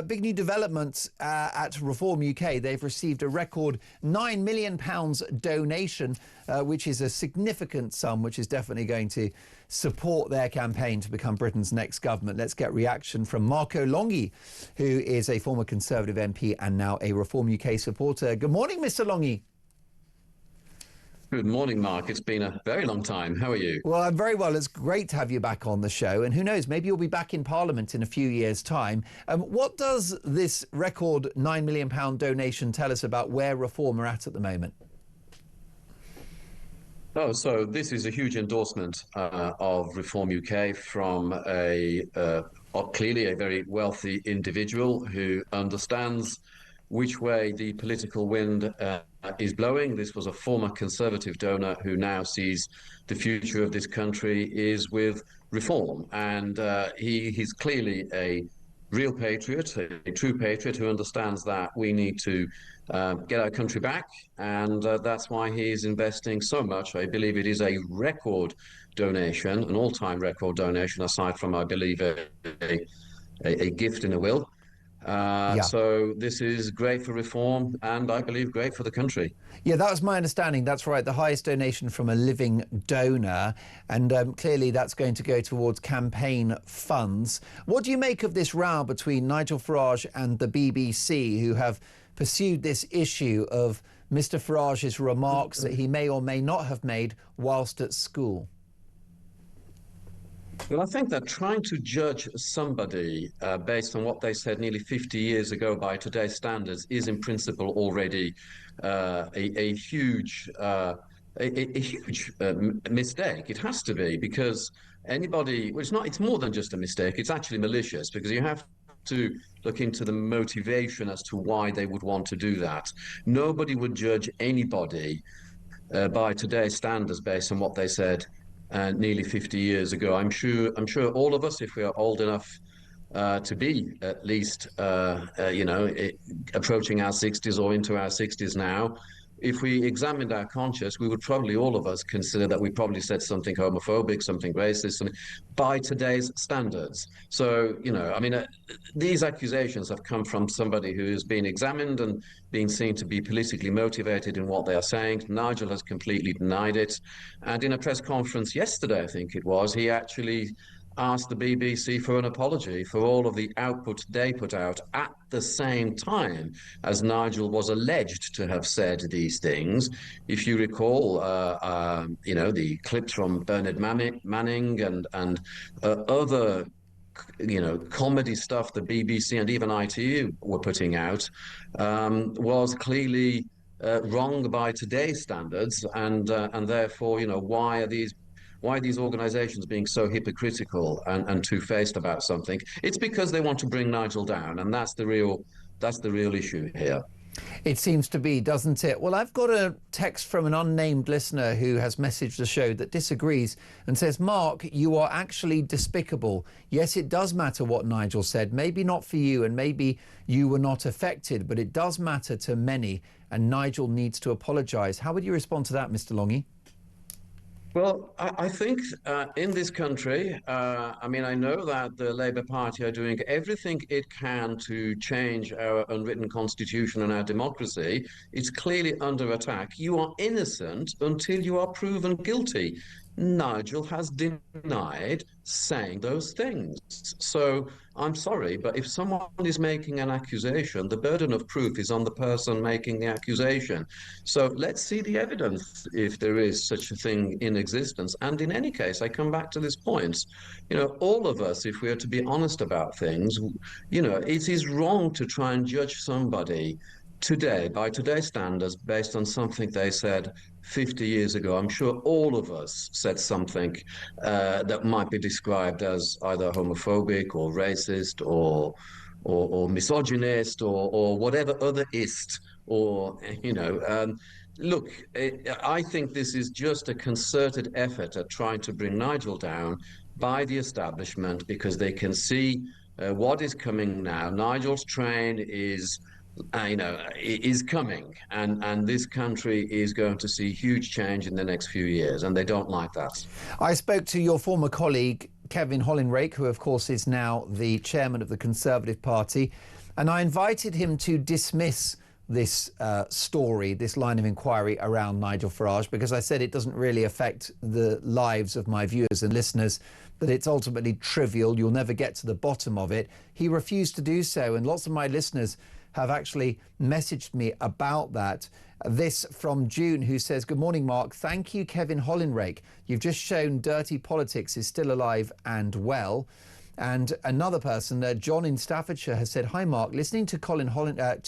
Big new developments at Reform UK. They've received a record £9 million donation, which is a significant sum, which is definitely going to support their campaign to become Britain's next government. Let's get reaction from Mark Longhi, who is a former Conservative MP and now a Reform UK supporter. Good morning, Mr. Longhi. Good morning, Mark. It's been a very long time. How are you? Well, I'm very well. It's great to have you back on the show. And who knows, maybe you'll be back in Parliament in a few years' time. What does this record £9 million donation tell us about where Reform are at the moment? Oh, so this is a huge endorsement of Reform UK from clearly a very wealthy individual who understands which way the political wind is blowing. This was a former Conservative donor who now sees the future of this country is with Reform. And he's clearly a real patriot, a true patriot who understands that we need to get our country back. And that's why he's investing so much. I believe it is a record donation, an all-time record donation, aside from, I believe, a gift in a will. So this is great for Reform and I believe great for the country. Yeah, that was my understanding. That's right. The highest donation from a living donor. And clearly that's going to go towards campaign funds. What do you make of this row between Nigel Farage and the BBC, who have pursued this issue of Mr. Farage's remarks that he may or may not have made whilst at school? Well, I think that trying to judge somebody based on what they said nearly 50 years ago by today's standards is in principle already a huge mistake. It has to be, because anybody, well, it's more than just a mistake, it's actually malicious, because you have to look into the motivation as to why they would want to do that. Nobody would judge anybody by today's standards based on what they said nearly 50 years ago. I'm sure all of us, if we are old enough to be at least, approaching our 60s or into our 60s now, if we examined our conscience, we would probably, all of us, consider that we probably said something homophobic, something racist, something, by today's standards. So, these accusations have come from somebody who has been examined and being seen to be politically motivated in what they are saying. Nigel has completely denied it. And in a press conference yesterday, I think it was, he actually asked the BBC for an apology for all of the output they put out at the same time as Nigel was alleged to have said these things. If you recall, the clips from Bernard Manning and other comedy stuff the BBC and even ITV were putting out was clearly wrong by today's standards, and therefore, why are these organisations being so hypocritical and two-faced about something? It's because they want to bring Nigel down, and that's the real issue here. It seems to be, doesn't it? Well, I've got a text from an unnamed listener who has messaged the show that disagrees and says, Mark, you are actually despicable. Yes, it does matter what Nigel said. Maybe not for you, and maybe you were not affected, but it does matter to many, and Nigel needs to apologise. How would you respond to that, Mr. Longhi? Well, I think in this country, I know that the Labour Party are doing everything it can to change our unwritten constitution and our democracy. It's clearly under attack. You are innocent until you are proven guilty. Nigel has denied saying those things. So I'm sorry, but if someone is making an accusation, the burden of proof is on the person making the accusation. So let's see the evidence if there is such a thing in existence. And in any case, I come back to this point, all of us, if we are to be honest about things, it is wrong to try and judge somebody today, by today's standards, based on something they said 50 years ago. I'm sure all of us said something that might be described as either homophobic or racist or misogynist or whatever other ist, or, look, I think this is just a concerted effort at trying to bring Nigel down by the establishment, because they can see what is coming now. Nigel's train is coming, and this country is going to see huge change in the next few years, and they don't like that. I spoke to your former colleague, Kevin Hollinrake, who of course is now the chairman of the Conservative Party. And I invited him to dismiss this story, this line of inquiry around Nigel Farage, because I said it doesn't really affect the lives of my viewers and listeners, that it's ultimately trivial. You'll never get to the bottom of it. He refused to do so, and lots of my listeners have actually messaged me about that. This from June, who says, "Good morning, Mark. Thank you, Kevin Hollinrake. You've just shown dirty politics is still alive and well." And another person, John in Staffordshire, has said, "Hi, Mark. Listening to Kevin Hollinrake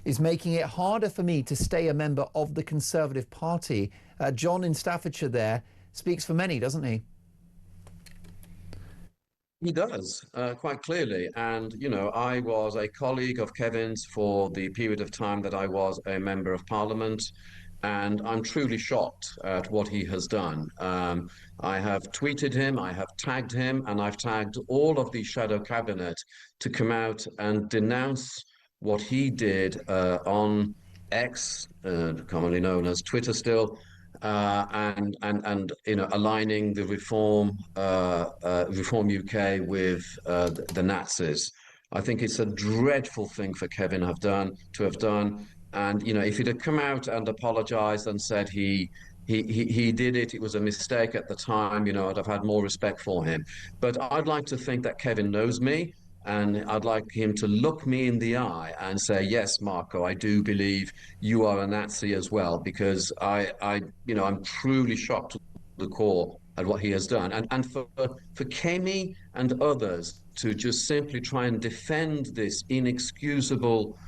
is making it harder for me to stay a member of the Conservative Party." John in Staffordshire there speaks for many, doesn't he? He does, quite clearly. And, you know, I was a colleague of Kevin's for the period of time that I was a member of Parliament, and I'm truly shocked at what he has done. I have tweeted him, I have tagged him, and I've tagged all of the shadow cabinet to come out and denounce what he did on X, commonly known as Twitter still, and you know, aligning the Reform UK with the Nazis. I think it's a dreadful thing for Kevin to have done. And you know, if he'd have come out and apologized and said he did it, it was a mistake at the time, you know, I'd have had more respect for him. But I'd like to think that Kevin knows me, and I'd like him to look me in the eye and say, "Yes, Marco, I do believe you are a Nazi as well," because you know, I'm truly shocked to the core at what he has done. And for Kemi and others to just simply try and defend this inexcusable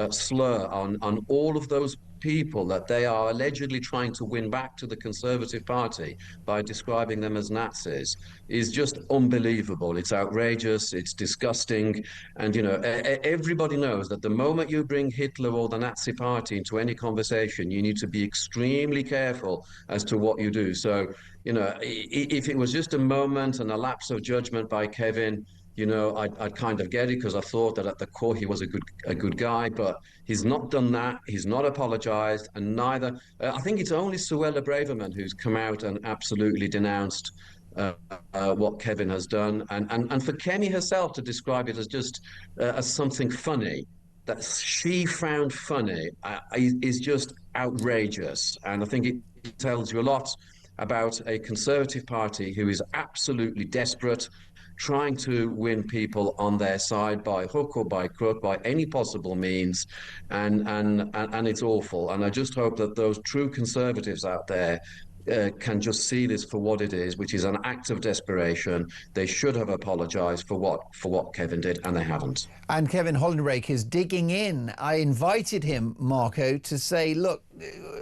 slur on all of those people that they are allegedly trying to win back to the Conservative Party by describing them as Nazis is just unbelievable. It's outrageous, it's disgusting, and you know, everybody knows that the moment you bring Hitler or the Nazi Party into any conversation, you need to be extremely careful as to what you do. So, you know, if it was just a moment and a lapse of judgment by Kevin, you know, I'd kind of get it, because I thought that at the core he was a good guy, but he's not done that. He's not apologized, and neither. I think it's only Suella Braverman who's come out and absolutely denounced what Kevin has done, and for Kemi herself to describe it as just as something funny that she found funny is just outrageous, and I think it tells you a lot about a Conservative Party who is absolutely desperate, trying to win people on their side by hook or by crook, by any possible means, and it's awful. And I just hope that those true Conservatives out there can just see this for what it is, which is an act of desperation. They should have apologised for what Kevin did, and they haven't. And Kevin Hollinrake is digging in. I invited him, Marco, to say, look,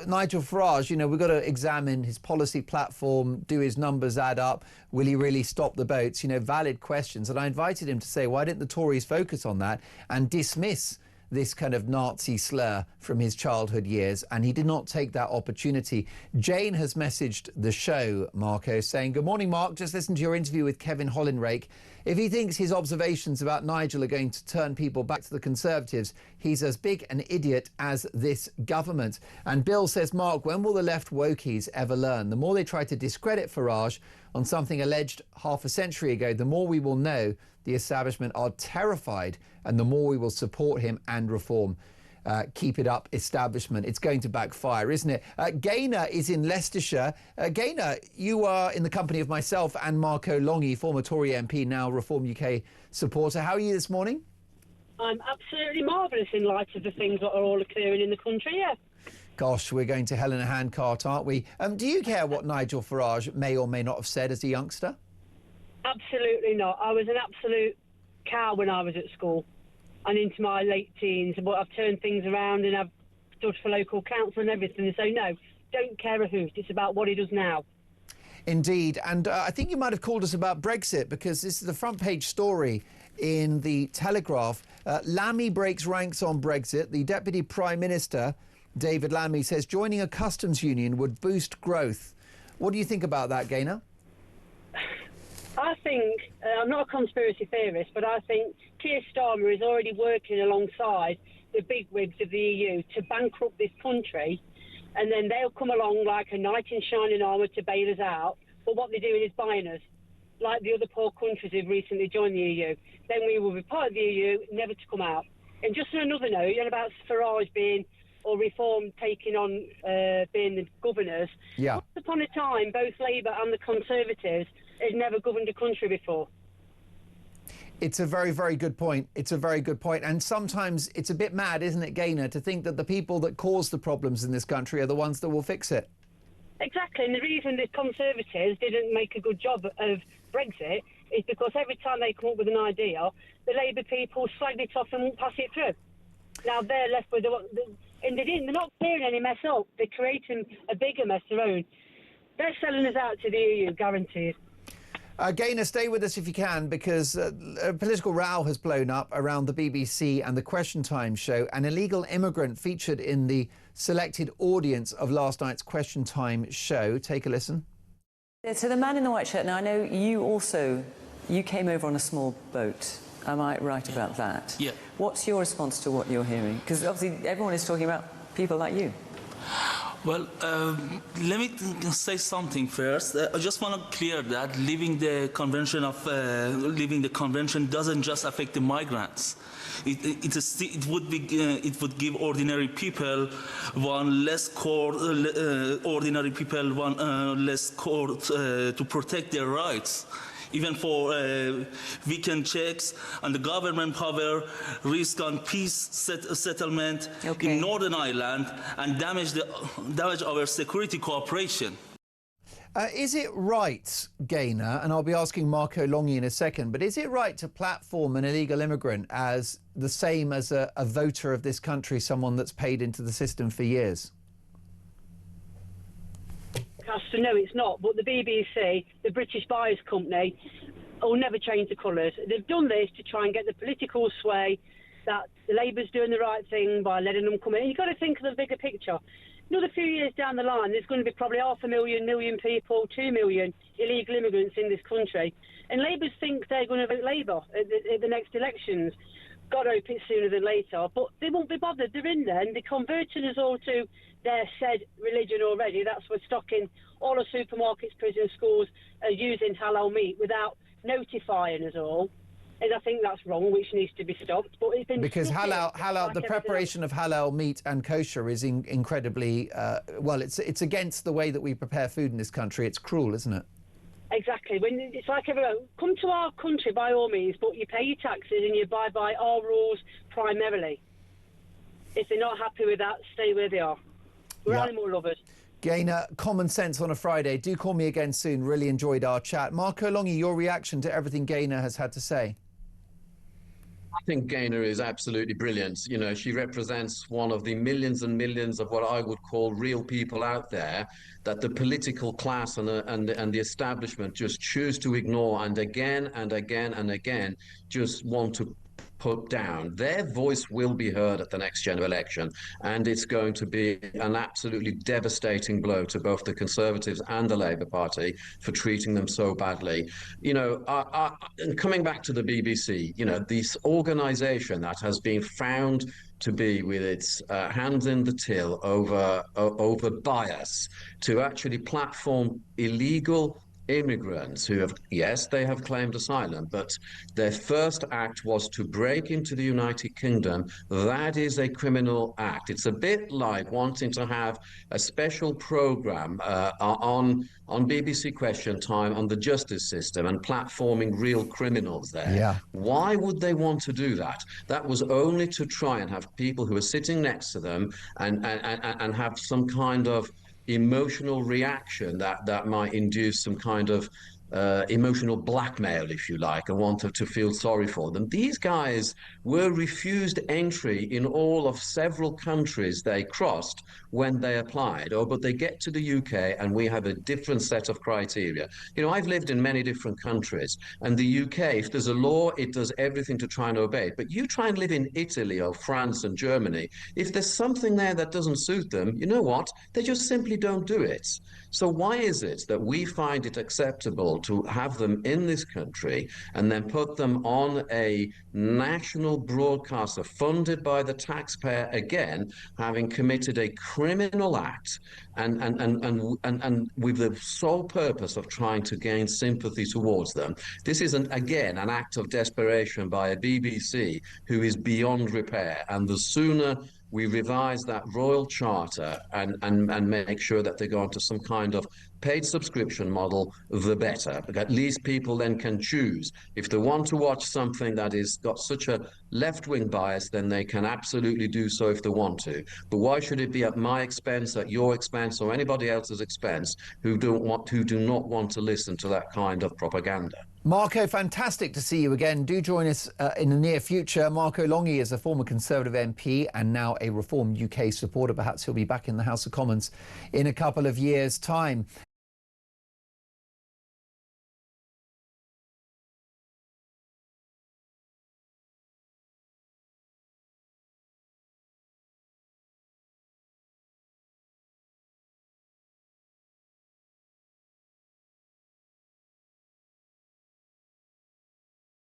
Nigel Farage, you know, we've got to examine his policy platform, do his numbers add up? Will he really stop the boats? You know, valid questions. And I invited him to say, why didn't the Tories focus on that and dismiss this kind of Nazi slur from his childhood years? And he did not take that opportunity. Jane has messaged the show, Marco, saying, "Good morning, Mark. Just listened to your interview with Kevin Hollinrake. If he thinks his observations about Nigel are going to turn people back to the Conservatives, he's as big an idiot as this government." And Bill says, "Mark, when will the left wokies ever learn? The more they try to discredit Farage on something alleged half a century ago, the more we will know the establishment are terrified, and the more we will support him and reform. Keep it up, establishment. It's going to backfire, isn't it?" Gaynor is in Leicestershire. Gaynor, you are in the company of myself and Marco Longhi, former Tory MP, now Reform UK supporter. How are you this morning? I'm absolutely marvellous in light of the things that are all occurring in the country, yeah. Gosh, we're going to hell in a handcart, aren't we? Do you care what Nigel Farage may or may not have said as a youngster? Absolutely not. I was an absolute cow when I was at school and into my late teens, but I've turned things around and I've stood for local council and everything. So no, don't care a hoot. It's about what he does now. Indeed. And I think you might have called us about Brexit, because this is the front page story in the Telegraph. Lammy breaks ranks on Brexit. The Deputy Prime Minister, David Lammy, says joining a customs union would boost growth. What do you think about that, Gaynor? I think, I'm not a conspiracy theorist, but I think Keir Starmer is already working alongside the bigwigs of the EU to bankrupt this country, and then they'll come along like a knight in shining armour to bail us out, but what they're doing is buying us. like the other poor countries who've recently joined the EU, then we will be part of the EU, never to come out. And just on another note, you know about Farage being, or Reform taking on being the governors. Yeah. Once upon a time, both Labour and the Conservatives had never governed a country before. It's a very, very good point. It's a very good point. And sometimes it's a bit mad, isn't it, Gaynor, to think that the people that cause the problems in this country are the ones that will fix it. Exactly, and the reason the Conservatives didn't make a good job of Brexit is because every time they come up with an idea, the Labour people slag it off and won't pass it through. Now they're left with and they're not clearing any mess up. They're creating a bigger mess of their own. They're selling us out to the EU, guaranteed. Gaynor, stay with us if you can, because a political row has blown up around the BBC and the Question Time show. An illegal immigrant featured in the selected audience of last night's Question Time show. Take a listen. So the man in the white shirt, now I know you came over on a small boat. Am I right about that? Yeah. What's your response to what you're hearing? Because obviously everyone is talking about people like you. Well, let me say something first. I just want to clear that leaving the convention doesn't just affect the migrants. It would give ordinary people one less court, less court to protect their rights. Even for weekend checks and the government power, risk on peace settlement in Northern Ireland and damage our security cooperation. Is it right, Gaynor, and I'll be asking Marco Longhi in a second, but is it right to platform an illegal immigrant as the same as a voter of this country, someone that's paid into the system for years? No, it's not. But the BBC, the British Buyers Company, will never change the colours. They've done this to try and get the political sway that the Labour's doing the right thing by letting them come in. You've got to think of the bigger picture. Another few years down the line, there's going to be probably 500,000 people, 2 million illegal immigrants in this country. And Labour's think they're going to vote Labour at the next elections. God hope it's sooner than later. But they won't be bothered. They're in there and they're converting us all to their said religion already. That's what's stocking all the supermarkets, prisons, schools are using halal meat without notifying us all. And I think that's wrong, which needs to be stopped. But it's been because halal, like the preparation of halal meat and kosher is incredibly well. It's against the way that we prepare food in this country. It's cruel, isn't it? Exactly. When it's like everyone, come to our country by all means, but you pay your taxes and you abide by our rules primarily. If they're not happy with that, stay where they are. We're animal lovers. Gaynor, common sense on a Friday. Do call me again soon. Really enjoyed our chat. Marco Longhi, your reaction to everything Gaynor has had to say? I think Gaynor is absolutely brilliant. You know, she represents one of the millions and millions of what I would call real people out there that the political class and the establishment just choose to ignore, and again and again and again just want to put down. Their voice will be heard at the next general election, and it's going to be an absolutely devastating blow to both the Conservatives and the Labour Party for treating them so badly. You know, and coming back to the BBC, you know, this organisation that has been found to be with its hands in the till over bias to actually platform illegal immigrants who have, yes, they have claimed asylum, but their first act was to break into the United Kingdom. That is a criminal act. It's a bit like wanting to have a special program on BBC Question Time on the justice system and platforming real criminals there. Yeah. Why would they want to do that? That was only to try and have people who are sitting next to them and have some kind of emotional reaction that might induce some kind of emotional blackmail, if you like, and want to feel sorry for them. These guys were refused entry in all of several countries they crossed when they applied. Oh, but they get to the UK and we have a different set of criteria. You know, I've lived in many different countries, and the UK, if there's a law, it does everything to try and obey it. But you try and live in Italy or France and Germany, if there's something there that doesn't suit them, you know what? They just simply don't do it. So why is it that we find it acceptable to have them in this country and then put them on a national broadcaster funded by the taxpayer again, having committed a criminal act and with the sole purpose of trying to gain sympathy towards them. This is, again, an act of desperation by a BBC who is beyond repair. And the sooner we revise that royal charter and make sure that they go onto some kind of paid subscription model, the better. But at least people then can choose. If they want to watch something that is got such a left-wing bias, then they can absolutely do so if they want to. But why should it be at my expense, at your expense, or anybody else's expense who do not want to listen to that kind of propaganda? Marco, fantastic to see you again. Do join us in the near future. Marco Longhi is a former Conservative MP and now a Reform UK supporter. Perhaps he'll be back in the House of Commons in a couple of years' time.